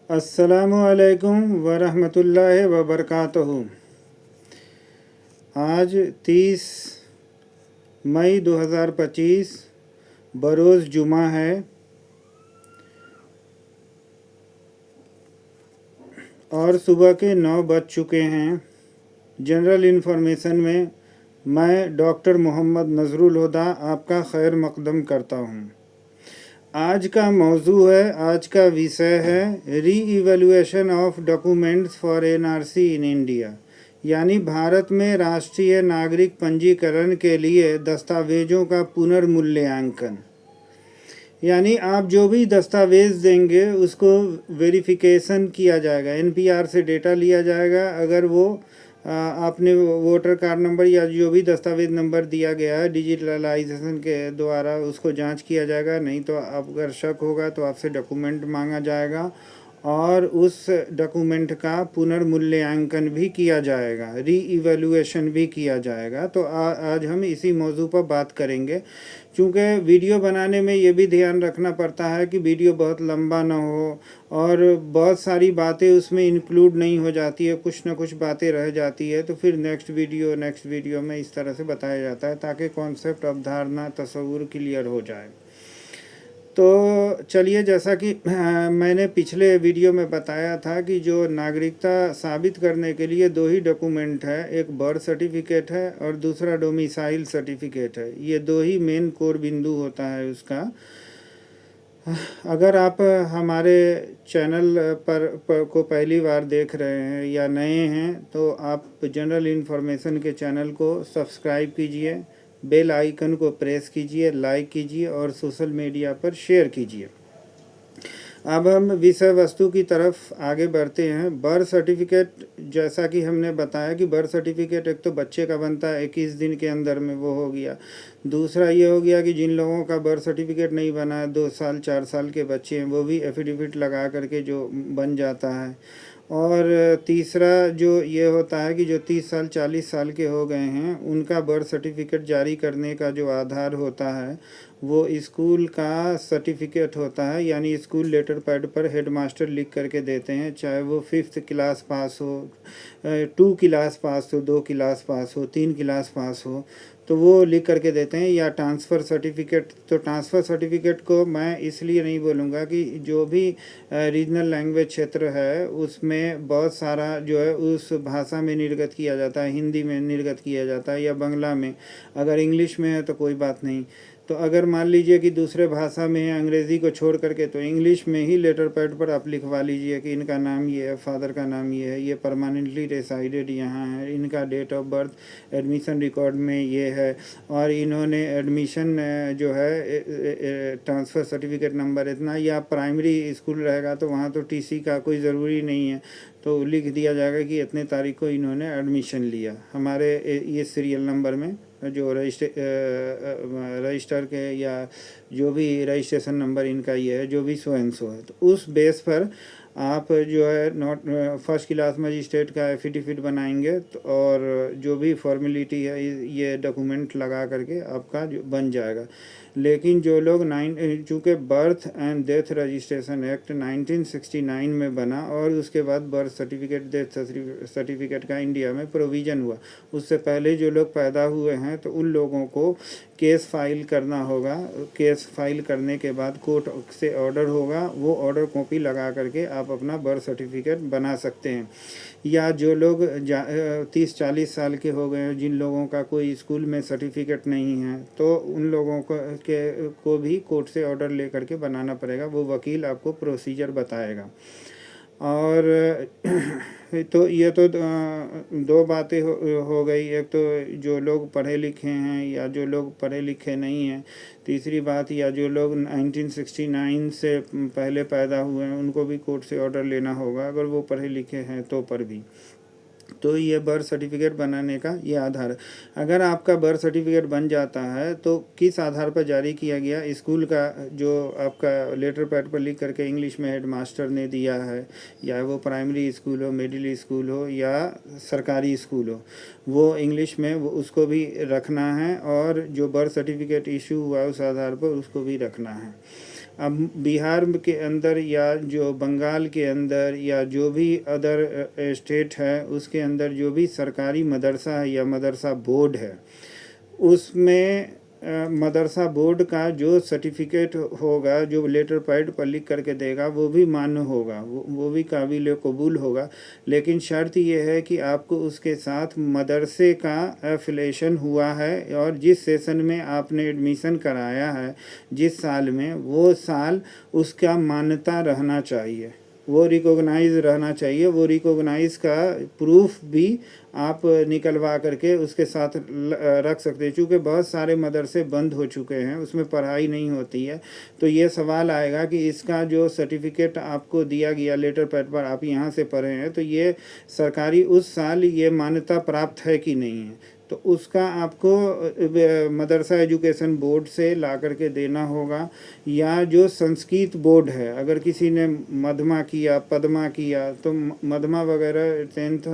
अस्सलामुअलैकुम वरहमतुल्लाहि वबरकातुहू। आज 30 मई 2025 बरोज़ जुमा है और सुबह के 9 बज चुके हैं। जनरल इन्फॉर्मेशन में मैं डॉक्टर मोहम्मद नज़रुल हुदा आपका खैर मकदम करता हूँ। आज का मौजू है, आज का विषय है री evaluation of documents for NRC in India, यानी भारत में राष्ट्रीय नागरिक पंजीकरण के लिए दस्तावेज़ों का पुनर्मूल्यांकन। यानी आप जो भी दस्तावेज़ देंगे उसको वेरिफिकेशन किया जाएगा, एनपीआर से डेटा लिया जाएगा। अगर वो आपने वोटर कार्ड नंबर या जो भी दस्तावेज़ नंबर दिया गया है डिजिटलाइजेशन के द्वारा उसको जांच किया जाएगा। नहीं तो अगर शक होगा तो आपसे डॉक्यूमेंट मांगा जाएगा और उस डॉक्यूमेंट का पुनर्मूल्यांकन भी किया जाएगा, री इवैल्यूएशन भी किया जाएगा। तो आज हम इसी मौजू पर बात करेंगे। चूँकि वीडियो बनाने में ये भी ध्यान रखना पड़ता है कि वीडियो बहुत लंबा ना हो और बहुत सारी बातें उसमें इंक्लूड नहीं हो जाती है, कुछ ना कुछ बातें रह जाती है, तो फिर नेक्स्ट वीडियो में इस तरह से बताया जाता है ताकि कॉन्सेप्ट, अवधारणा, तस्वुर क्लियर हो जाए। तो चलिए, जैसा कि मैंने पिछले वीडियो में बताया था कि जो नागरिकता साबित करने के लिए दो ही डॉक्यूमेंट है, एक बर्थ सर्टिफिकेट है और दूसरा डोमिसाइल सर्टिफिकेट है। ये दो ही मेन कोर बिंदु होता है उसका। अगर आप हमारे चैनल पर को पहली बार देख रहे हैं या नए हैं तो आप जनरल इन्फॉर्मेशन के चैनल को सब्सक्राइब कीजिए, बेल आइकन को प्रेस कीजिए, लाइक कीजिए और सोशल मीडिया पर शेयर कीजिए। अब हम विषय वस्तु की तरफ आगे बढ़ते हैं। बर्थ सर्टिफिकेट, जैसा कि हमने बताया कि बर्थ सर्टिफिकेट एक तो बच्चे का बनता है, 21 दिन के अंदर में वो हो गया। दूसरा ये हो गया कि जिन लोगों का बर्थ सर्टिफिकेट नहीं बना है, 2 साल 4 साल के बच्चे हैं, वो भी एफिडेविट लगा करके जो बन जाता है। और तीसरा जो ये होता है कि जो 30 साल 40 साल के हो गए हैं उनका बर्थ सर्टिफिकेट जारी करने का जो आधार होता है वो स्कूल का सर्टिफिकेट होता है, यानी स्कूल लेटर पैड पर हेडमास्टर लिख करके देते हैं, चाहे वो 5th क्लास पास हो, 2 क्लास पास हो, 2 क्लास पास हो, 3 क्लास पास हो, तो वो लिख करके देते हैं। या ट्रांसफ़र सर्टिफिकेट, तो ट्रांसफ़र सर्टिफिकेट को मैं इसलिए नहीं बोलूँगा कि जो भी रीजनल लैंग्वेज क्षेत्र है उसमें बहुत सारा जो है उस भाषा में निर्गत किया जाता है, हिंदी में निर्गत किया जाता है या बांग्ला में। अगर इंग्लिश में है तो कोई बात नहीं। तो अगर मान लीजिए कि दूसरे भाषा में है, अंग्रेज़ी को छोड़ करके, तो इंग्लिश में ही लेटर पैड पर आप लिखवा लीजिए कि इनका नाम ये है, फादर का नाम ये है, ये परमानेंटली रेसाइडेड यहाँ है, इनका date of birth admission record में ये है और इन्होंने एडमिशन जो है ट्रांसफ़र सर्टिफिकेट नंबर इतना, या प्राइमरी स्कूल रहेगा तो वहाँ तो टीसी का कोई ज़रूरी नहीं है, तो लिख दिया जाएगा कि इतने तारीख को इन्होंने एडमिशन लिया हमारे ये सीरियल नंबर में जो रजिस्टर के या जो भी रजिस्ट्रेशन नंबर इनका ये है, जो भी सो एंड सो है। तो उस बेस पर आप जो है नॉट फर्स्ट क्लास मजिस्ट्रेट का एफिडेविट बनाएंगे तो और जो भी फॉर्मेलिटी है ये डॉक्यूमेंट लगा करके आपका जो बन जाएगा। लेकिन जो लोग चूँकि birth and death registration act 1969 में बना और उसके बाद बर्थ सर्टिफिकेट, डेथ सर्टिफिकेट का इंडिया में प्रोविज़न हुआ, उससे पहले जो लोग पैदा हुए हैं तो उन लोगों को केस फाइल करना होगा। केस फाइल करने के बाद कोर्ट से ऑर्डर होगा, वो ऑर्डर कॉपी लगा करके आप अपना बर्थ सर्टिफिकेट बना सकते हैं। या जो लोग 30-40 साल के हो गए हैं, जिन लोगों का कोई स्कूल में सर्टिफिकेट नहीं है, तो उन लोगों को भी कोर्ट से ऑर्डर ले करके बनाना पड़ेगा। वो वकील आपको प्रोसीजर बताएगा। और तो ये तो दो बातें हो गई। एक तो जो लोग पढ़े लिखे हैं या जो लोग पढ़े लिखे नहीं हैं। तीसरी बात, या जो लोग 1969 से पहले पैदा हुए हैं उनको भी कोर्ट से ऑर्डर लेना होगा, अगर वो पढ़े लिखे हैं तो पर भी। तो ये बर्थ सर्टिफिकेट बनाने का ये आधार है। अगर आपका बर्थ सर्टिफिकेट बन जाता है तो किस आधार पर जारी किया गया, स्कूल का जो आपका लेटर पैड पर लिख करके इंग्लिश में हेडमास्टर ने दिया है, या वो प्राइमरी स्कूल हो, मिडिल स्कूल हो या सरकारी स्कूल हो, वो इंग्लिश में वो उसको भी रखना है और जो बर्थ सर्टिफिकेट इशू हुआ उस आधार पर उसको भी रखना है। अब बिहार के अंदर या जो बंगाल के अंदर या जो भी अदर स्टेट है उसके अंदर जो भी सरकारी मदरसा है या मदरसा बोर्ड है, उसमें मदरसा बोर्ड का जो सर्टिफिकेट होगा, जो लेटर पैड पर लिख करके देगा, वो भी मान्य होगा, वो भी काबिल कबूल होगा। लेकिन शर्त ये है कि आपको उसके साथ मदरसे का एफिलिएशन हुआ है और जिस सेशन में आपने एडमिशन कराया है, जिस साल में, वो साल उसका मान्यता रहना चाहिए, वो रिकॉग्नाइज रहना चाहिए। वो रिकॉग्नाइज का प्रूफ भी आप निकलवा करके उसके साथ रख सकते हैं। चूँकि बहुत सारे मदरसे बंद हो चुके हैं, उसमें पढ़ाई नहीं होती है, तो ये सवाल आएगा कि इसका जो सर्टिफिकेट आपको दिया गया लेटर पैड पर, आप यहाँ से पढ़े हैं, तो ये सरकारी उस साल ये मान्यता प्राप्त है कि नहीं है, तो उसका आपको मदरसा एजुकेशन बोर्ड से ला करके देना होगा। या जो संस्कृत बोर्ड है, अगर किसी ने मध्यमा किया, पद्मा किया, तो मध्यमा वगैरह 10th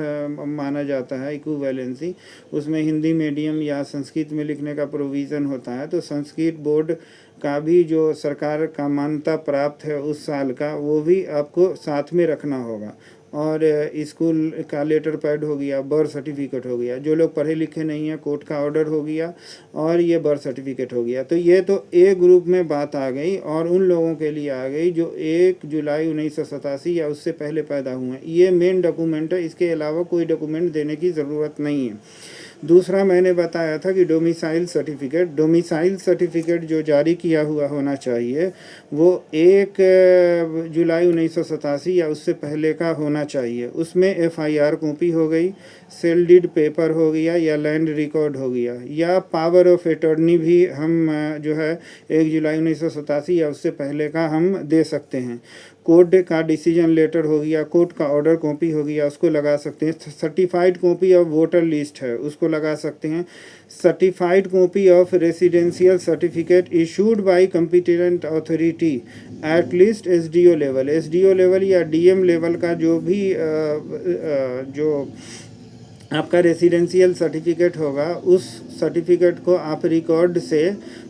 माना जाता है इक्विवेलेंसी, उसमें हिंदी मीडियम या संस्कृत में लिखने का प्रोविज़न होता है। तो संस्कृत बोर्ड का भी जो सरकार का मान्यता प्राप्त है उस साल का, वो भी आपको साथ में रखना होगा। और स्कूल का लेटर पैड हो गया, बर्थ सर्टिफिकेट हो गया, जो लोग पढ़े लिखे नहीं हैं, कोर्ट का ऑर्डर हो गया, और ये बर्थ सर्टिफिकेट हो गया। तो ये तो ए ग्रुप में बात आ गई, और उन लोगों के लिए आ गई जो 1 जुलाई 1987 या उससे पहले पैदा हुए हैं। ये मेन डॉक्यूमेंट है, इसके अलावा कोई डॉक्यूमेंट देने की ज़रूरत नहीं है। दूसरा मैंने बताया था कि डोमिसाइल सर्टिफिकेट जो जारी किया हुआ होना चाहिए वो 1 जुलाई 1987 या उससे पहले का होना चाहिए। उसमें FIR कॉपी हो गई, सेल डीड पेपर हो गया, या लैंड रिकॉर्ड हो गया, या पावर ऑफ अटॉर्नी भी हम जो है 1 जुलाई 1987 या उससे पहले का हम दे सकते हैं। कोर्ट का डिसीजन लेटर हो गया, कोर्ट का ऑर्डर कॉपी हो गया, उसको लगा सकते हैं। Certified copy of voter list है, उसको लगा सकते हैं। Certified copy of residential certificate issued by competent authority at least SDO level या DM लेवल का जो भी जो आपका रेसिडेंशियल सर्टिफिकेट होगा, उस सर्टिफिकेट को आप रिकॉर्ड से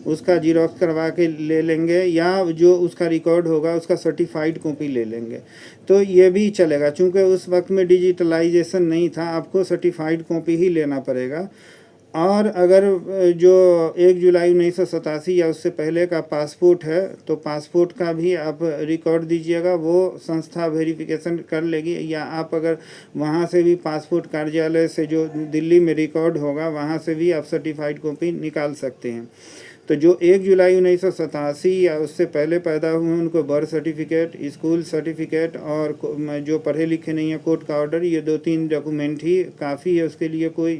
उसका जीरोक्स करवा के ले लेंगे, या जो उसका रिकॉर्ड होगा उसका सर्टिफाइड कॉपी ले लेंगे, तो ये भी चलेगा। चूँकि उस वक्त में डिजिटलाइजेशन नहीं था, आपको सर्टिफाइड कॉपी ही लेना पड़ेगा। और अगर जो 1 जुलाई 1987 या उससे पहले का पासपोर्ट है, तो पासपोर्ट का भी आप रिकॉर्ड दीजिएगा, वो संस्था वेरिफिकेशन कर लेगी। या आप अगर वहाँ से भी पासपोर्ट कार्यालय से जो दिल्ली में रिकॉर्ड होगा, वहाँ से भी आप सर्टिफाइड कॉपी निकाल सकते हैं। तो जो 1 जुलाई 1987 या उससे पहले पैदा हुए हैं, उनको बर्थ सर्टिफिकेट, स्कूल सर्टिफिकेट, और जो पढ़े लिखे नहीं हैं, कोर्ट का ऑर्डर, ये 2-3 डॉक्यूमेंट ही काफ़ी है। उसके लिए कोई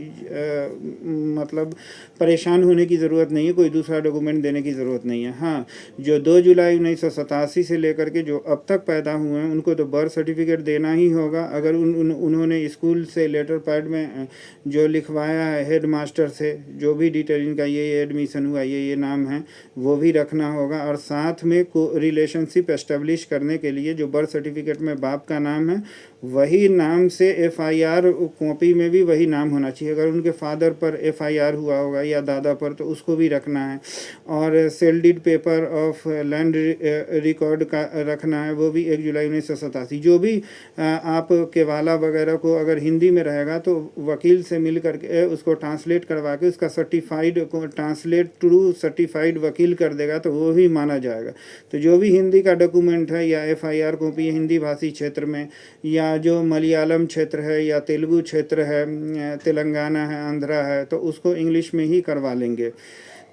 मतलब परेशान होने की ज़रूरत नहीं है, कोई दूसरा डॉक्यूमेंट देने की ज़रूरत नहीं है। हाँ, जो 2 जुलाई 1987 से लेकर के जो अब तक पैदा हुए हैं, उनको तो बर्थ सर्टिफिकेट देना ही होगा। अगर उन्होंने स्कूल से लेटर पैड में जो लिखवाया है हेड मास्टर से, जो भी डिटेल इनका ये एडमिशन हुआ, ये नाम है, वो भी रखना होगा। और साथ में रिलेशनशिप एस्टेब्लिश करने के लिए जो बर्थ सर्टिफिकेट में बाप का नाम है, वही नाम से FIR कॉपी में भी वही नाम होना चाहिए। अगर उनके फादर पर FIR हुआ होगा या दादा पर, तो उसको भी रखना है। और sale deed paper of land record का रखना है, वो भी 1 जुलाई 1987। जो भी आप केवाला वगैरह को अगर हिंदी में रहेगा, तो वकील से मिल करके उसको ट्रांसलेट करवा के उसका सर्टिफाइड को ट्रांसलेट टू सर्टिफाइड वकील कर देगा, तो वो भी माना जाएगा। तो जो भी हिंदी का डॉक्यूमेंट है, या FIR कॉपी हिंदी भाषी क्षेत्र में, या जो मलयालम क्षेत्र है, या तेलुगु क्षेत्र है, तेलंगाना है, आंध्रा है, तो उसको इंग्लिश में ही करवा लेंगे।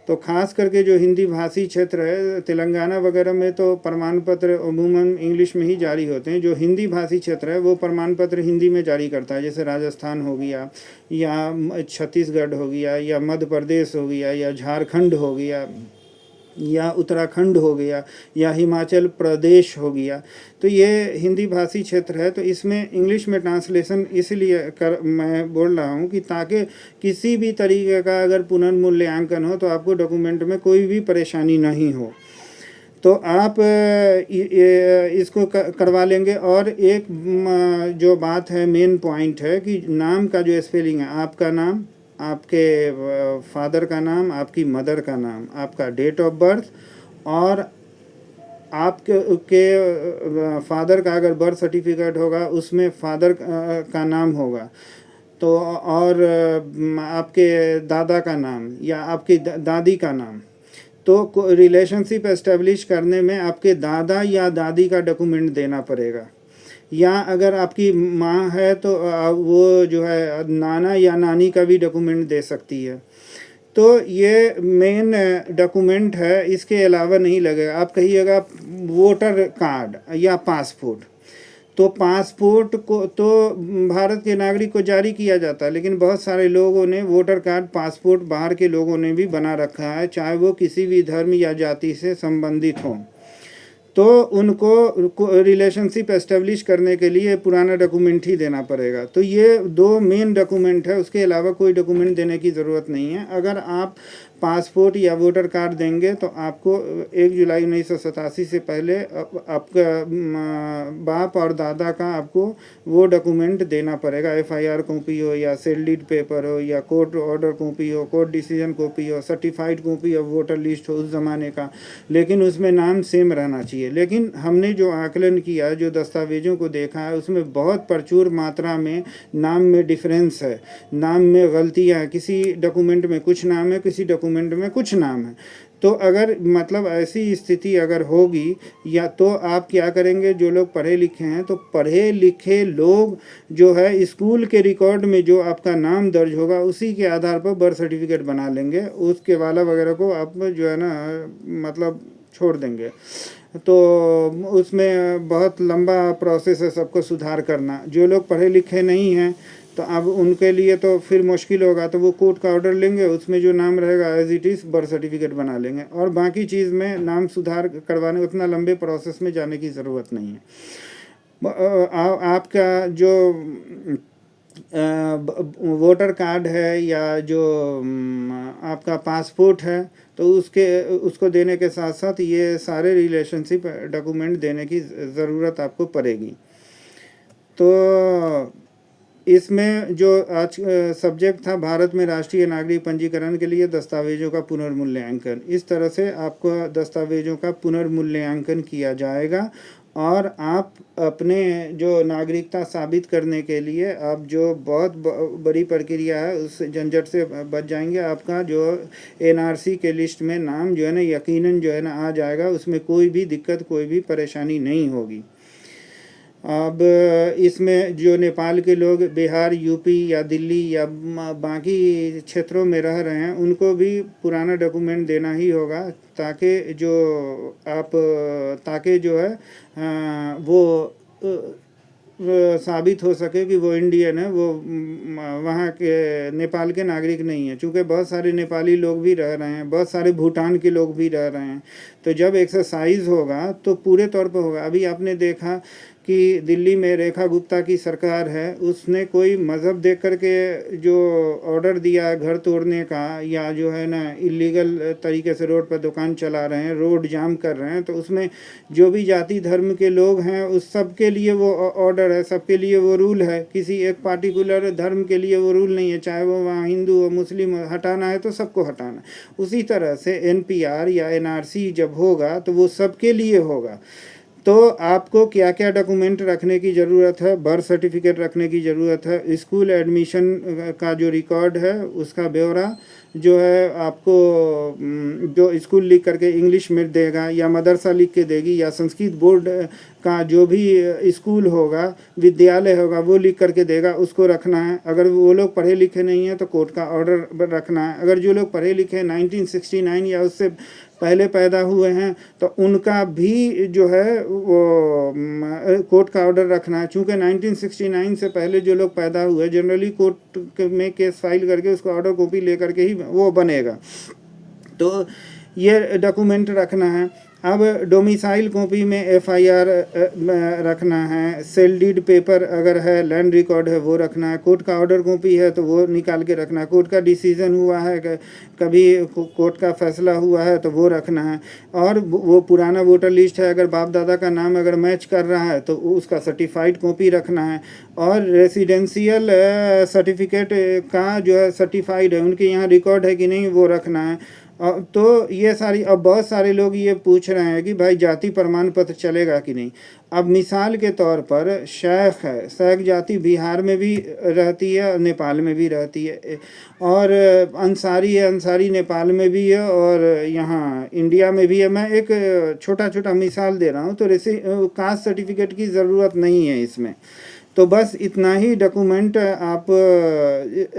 तो ख़ास करके जो हिंदी भाषी क्षेत्र है, तेलंगाना वगैरह में तो प्रमाण पत्र अमूमन इंग्लिश में ही जारी होते हैं। जो हिंदी भाषी क्षेत्र है, वो प्रमाण पत्र हिंदी में जारी करता है। जैसे राजस्थान हो गया, या छत्तीसगढ़ हो गया, या मध्य प्रदेश हो गया, या झारखंड हो गया, या उत्तराखंड हो गया, या हिमाचल प्रदेश हो गया। तो ये हिंदी भाषी क्षेत्र है, तो इसमें इंग्लिश में ट्रांसलेशन इसलिए मैं बोल रहा हूँ कि ताकि किसी भी तरीके का अगर पुनर्मूल्यांकन हो, तो आपको डॉक्यूमेंट में कोई भी परेशानी नहीं हो, तो आप इसको करवा लेंगे। और एक जो बात है, मेन पॉइंट है कि नाम का जो स्पेलिंग है, आपका नाम, आपके फादर का नाम, आपकी मदर का नाम, आपका डेट ऑफ बर्थ, और आपके फादर का अगर बर्थ सर्टिफिकेट होगा उसमें फादर का नाम होगा, तो और आपके दादा का नाम या आपकी दादी का नाम, तो रिलेशनशिप एस्टेब्लिश करने में आपके दादा या दादी का डॉक्यूमेंट देना पड़ेगा। या अगर आपकी माँ है तो वो जो है नाना या नानी का भी डॉक्यूमेंट दे सकती है। तो ये मेन डॉक्यूमेंट है, इसके अलावा नहीं लगेगा। आप कहिएगा वोटर कार्ड या पासपोर्ट, तो पासपोर्ट को तो भारत के नागरिक को जारी किया जाता है, लेकिन बहुत सारे लोगों ने वोटर कार्ड पासपोर्ट बाहर के लोगों ने भी बना रखा है, चाहे वो किसी भी धर्म या जाति से संबंधित हों। तो उनको रिलेशनशिप एस्टेब्लिश करने के लिए पुराना डॉक्यूमेंट ही देना पड़ेगा। तो ये दो मेन डॉक्यूमेंट है, उसके अलावा कोई डॉक्यूमेंट देने की ज़रूरत नहीं है। अगर आप पासपोर्ट या वोटर कार्ड देंगे तो आपको 1 जुलाई 1987 से पहले आपका बाप और दादा का आपको वो डॉक्यूमेंट देना पड़ेगा। FIR कॉपी हो या सेल डीड पेपर हो या कोर्ट ऑर्डर कॉपी हो, कोर्ट डिसीजन कॉपी हो, certified copy of voter list हो उस ज़माने का, लेकिन उसमें नाम सेम रहना चाहिए। लेकिन हमने जो आकलन किया, जो दस्तावेज़ों को देखा है, उसमें बहुत प्रचुर मात्रा में नाम में डिफरेंस है, नाम में गलतियाँ हैं। किसी डॉक्यूमेंट में कुछ नाम है, किसी डॉक्यूमेंट में कुछ नाम है। तो अगर मतलब ऐसी स्थिति अगर होगी, या तो आप क्या करेंगे, जो लोग पढ़े लिखे हैं तो पढ़े लिखे लोग जो है स्कूल के रिकॉर्ड में जो आपका नाम दर्ज होगा उसी के आधार पर बर्थ सर्टिफिकेट बना लेंगे, उसके वाला वगैरह को आप जो है ना मतलब छोड़ देंगे। तो उसमें बहुत लंबा प्रोसेस है सबको सुधार करना। जो लोग पढ़े लिखे नहीं हैं तो अब उनके लिए तो फिर मुश्किल होगा, तो वो कोर्ट का ऑर्डर लेंगे, उसमें जो नाम रहेगा as it is birth certificate बना लेंगे, और बाकी चीज़ में नाम सुधार करवाने उतना लंबे प्रोसेस में जाने की ज़रूरत नहीं है। आपका जो वोटर कार्ड है या जो आपका पासपोर्ट है, तो उसको देने के साथ साथ ये सारे रिलेशनशिप डॉक्यूमेंट देने की ज़रूरत आपको पड़ेगी। तो इसमें जो आज सब्जेक्ट था, भारत में राष्ट्रीय नागरिक पंजीकरण के लिए दस्तावेजों का पुनर्मूल्यांकन, इस तरह से आपको दस्तावेजों का पुनर्मूल्यांकन किया जाएगा और आप अपने जो नागरिकता साबित करने के लिए आप जो बहुत बड़ी प्रक्रिया है उस झंझट से बच जाएंगे। आपका जो NRC के लिस्ट में नाम जो है ना यकीनन जो है ना आ जाएगा, उसमें कोई भी दिक्कत कोई भी परेशानी नहीं होगी। अब इसमें जो नेपाल के लोग बिहार, यूपी या दिल्ली या बाकी क्षेत्रों में रह रहे हैं उनको भी पुराना डॉक्यूमेंट देना ही होगा, ताकि जो है वो साबित हो सके कि वो इंडियन है, वो वहाँ के नेपाल के नागरिक नहीं है। चूँकि बहुत सारे नेपाली लोग भी रह रहे हैं, बहुत सारे भूटान के लोग भी रह रहे हैं, तो जब एक्सरसाइज होगा तो पूरे तौर पर होगा। अभी आपने देखा कि दिल्ली में रेखा गुप्ता की सरकार है, उसने कोई मज़हब देख करके जो ऑर्डर दिया घर तोड़ने का, या जो है ना इलीगल तरीके से रोड पर दुकान चला रहे हैं, रोड जाम कर रहे हैं, तो उसमें जो भी जाति धर्म के लोग हैं उस सब के लिए वो ऑर्डर है, सबके लिए वो रूल है। किसी एक पार्टिकुलर धर्म के लिए वो रूल नहीं है, चाहे वो वहाँ हिंदू हो मुस्लिम हो, हटाना है तो सबको हटाना। उसी तरह से NPR या NRC जब होगा तो वो सबके लिए होगा। तो आपको क्या क्या डॉक्यूमेंट रखने की ज़रूरत है? बर्थ सर्टिफिकेट रखने की ज़रूरत है, स्कूल एडमिशन का जो रिकॉर्ड है उसका ब्यौरा जो है आपको जो स्कूल लिख करके इंग्लिश में देगा या मदरसा लिख के देगी, या संस्कृत बोर्ड का जो भी स्कूल होगा, विद्यालय होगा, वो लिख करके देगा, उसको रखना है। अगर वो लोग पढ़े लिखे नहीं हैं तो कोर्ट का ऑर्डर रखना है। अगर जो लोग पढ़े लिखे 1969 या उससे पहले पैदा हुए हैं तो उनका भी जो है वो कोर्ट का ऑर्डर रखना है। चूँकि 1969 से पहले जो लोग पैदा हुए जनरली कोर्ट में केस फाइल करके उसका ऑर्डर कॉपी ले करके ही वो बनेगा, तो ये डॉक्यूमेंट रखना है। अब डोमिसाइल कॉपी में FIR रखना है, सेल डीड पेपर अगर है, लैंड रिकॉर्ड है वो रखना है, कोर्ट का ऑर्डर कॉपी है तो वो निकाल के रखना है, कोर्ट का डिसीजन हुआ है, कभी कोर्ट का फैसला हुआ है तो वो रखना है, और वो पुराना वोटर लिस्ट है अगर बाप दादा का नाम अगर मैच कर रहा है तो उसका सर्टिफाइड कॉपी रखना है, और रेसिडेंशियल सर्टिफिकेट का जो है सर्टिफाइड है उनके यहाँ रिकॉर्ड है कि नहीं वो रखना है, तो ये सारी, अब बहुत सारे लोग ये पूछ रहे हैं कि भाई जाति प्रमाण पत्र चलेगा कि नहीं। अब मिसाल के तौर पर शेख है, शेख जाति बिहार में भी रहती है और नेपाल में भी रहती है, और अंसारी है, अंसारी नेपाल में भी है और यहाँ इंडिया में भी है। मैं एक छोटा छोटा मिसाल दे रहा हूँ। तो कास्ट सर्टिफिकेट की ज़रूरत नहीं है इसमें। तो बस इतना ही डॉक्यूमेंट आप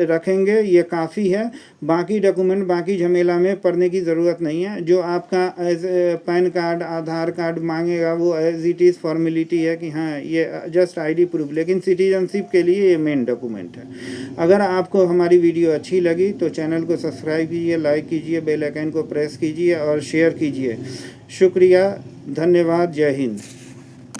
रखेंगे, ये काफ़ी है। बाकी डॉक्यूमेंट, बाकी झमेला में पढ़ने की ज़रूरत नहीं है। जो आपका एज पैन कार्ड, आधार कार्ड मांगेगा वो एज इट इज़ फॉर्मेलिटी है कि हाँ ये जस्ट आईडी प्रूफ, लेकिन सिटीजनशिप के लिए ये मेन डॉक्यूमेंट है। अगर आपको हमारी वीडियो अच्छी लगी तो चैनल को सब्सक्राइब कीजिए, लाइक कीजिए, बेल आइकन को प्रेस कीजिए और शेयर कीजिए। शुक्रिया, धन्यवाद, जय हिंद।